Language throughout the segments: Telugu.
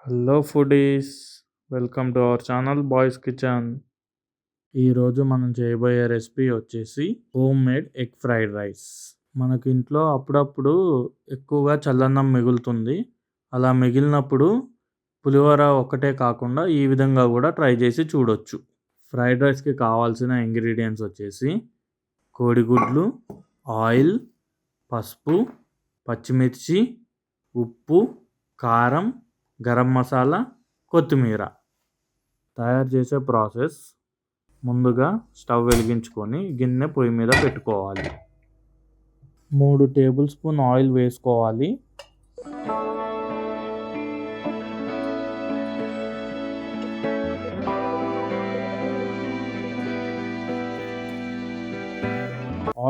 Hello foodies, welcome to our channel boys kitchen. ఈరోజు మనం చేయబోయే రెసిపీ వచ్చేసి home made egg fried rice. మనకి ఇంట్లో అప్పుడప్పుడు ఎక్కువగా చల్లన్నం మిగులుతుంది. అలా మిగిలినప్పుడు పులిహోర ఒక్కటే కాకుండా ఈ విధంగా కూడా ట్రై చేసి చూడొచ్చు. ఫ్రైడ్ రైస్కి కావాల్సిన ఇంగ్రీడియంట్స్ వచ్చేసి కోడిగుడ్లు, ఆయిల్, పసుపు, పచ్చిమిర్చి, ఉప్పు, కారం, గరం మసాలా, కొత్తిమీర. తయారు చేసే ప్రాసెస్: ముందుగా స్టవ్ వెలిగించుకొని గిన్నె పొయ్యి మీద పెట్టుకోవాలి. 3 టేబుల్ స్పూన్ ఆయిల్ వేసుకోవాలి.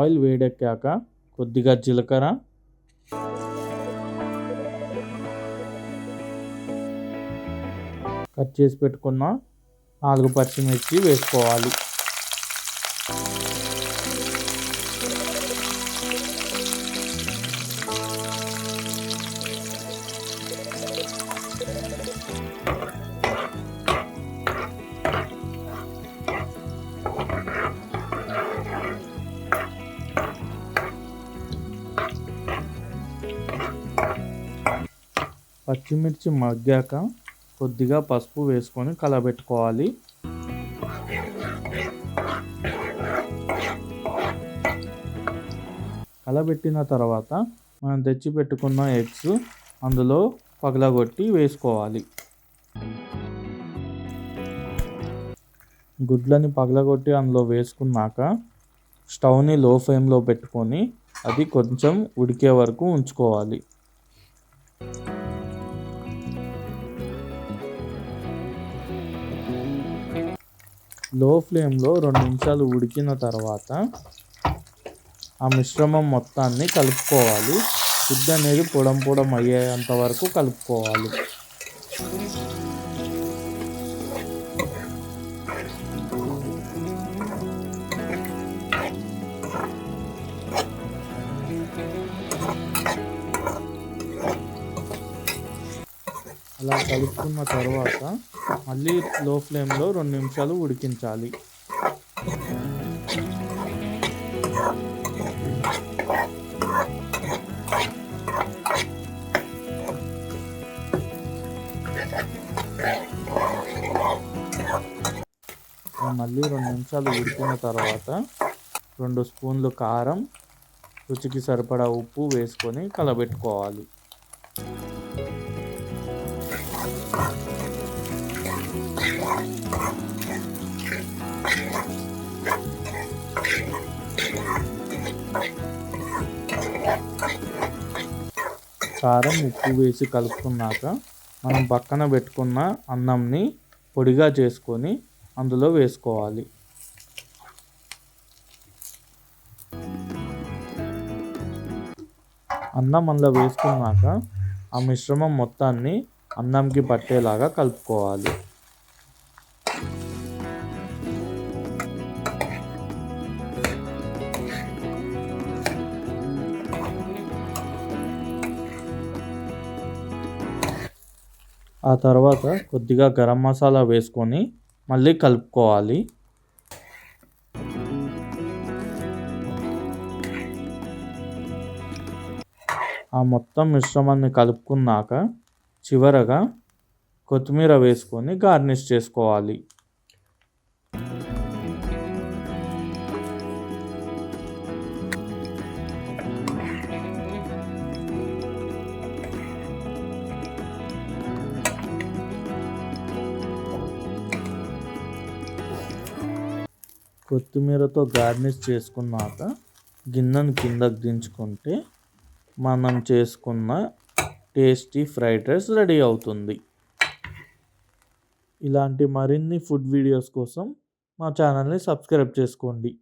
ఆయిల్ వేడెక్కాక కొద్దిగా జీలకర్ర, కట్ చేసి పెట్టుకున్న 4 పచ్చిమిర్చి వేసుకోవాలి. పచ్చిమిర్చి మగ్గాక కొద్దిగా పసుపు వేసుకొని కలబెట్టుకోవాలి. కలబెట్టిన తర్వాత మనం తెచ్చి పెట్టుకున్న ఎగ్స్ అందులో పగలగొట్టి వేసుకోవాలి. గుడ్లని పగలగొట్టి అందులో వేసుకున్నాక స్టవ్ని లో ఫ్లేమ్లో పెట్టుకొని అది కొంచెం ఉడికే వరకు ఉంచుకోవాలి. లో ఫ్లేమ్లో 2 నిమిషాలు ఉడికిన తర్వాత ఆ మిశ్రమం మొత్తాన్ని కలుపుకోవాలి. గుడ్డు అనేది పొడం అయ్యేంత వరకు కలుపుకోవాలి. అలా కలుపుకున్న తర్వాత మళ్ళీ లో ఫ్లేమ్లో 2 నిమిషాలు ఉడికించాలి. మళ్ళీ 2 నిమిషాలు ఉడికిన తర్వాత 2 స్పూన్లు కారం, రుచికి సరిపడా ఉప్పు వేసుకొని కలబెట్టుకోవాలి. కారం, ఉప్పు వేసి కలుపుకున్నాక మనం పక్కన పెట్టుకున్న అన్నంని పొడిగా చేసుకొని అందులో వేసుకోవాలి. అన్నం అందులో వేసుకున్నాక ఆ మిశ్రమం మొత్తాన్ని అన్నంకి పట్టేలాగా కలుపుకోవాలి. ఆ తర్వాత కొద్దిగా గరం మసాలా వేసుకొని మళ్ళీ కలుపుకోవాలి. ఆ మొత్తం మిశ్రమాన్ని కలుపుకున్నాక చివరగా కొత్తిమీర వేసుకొని గార్నిష్ చేసుకోవాలి. కొత్తిమీరతో గార్నిష్ చేసుకున్నాక గిన్నెను కిందకు దించుకుంటే మనం చేసుకున్న టేస్టీ ఫ్రైడ్ రైస్ రెడీ అవుతుంది. ఇలాంటి మరిన్ని ఫుడ్ వీడియోస్ కోసం మా ఛానల్ని సబ్స్క్రైబ్ చేసుకోండి.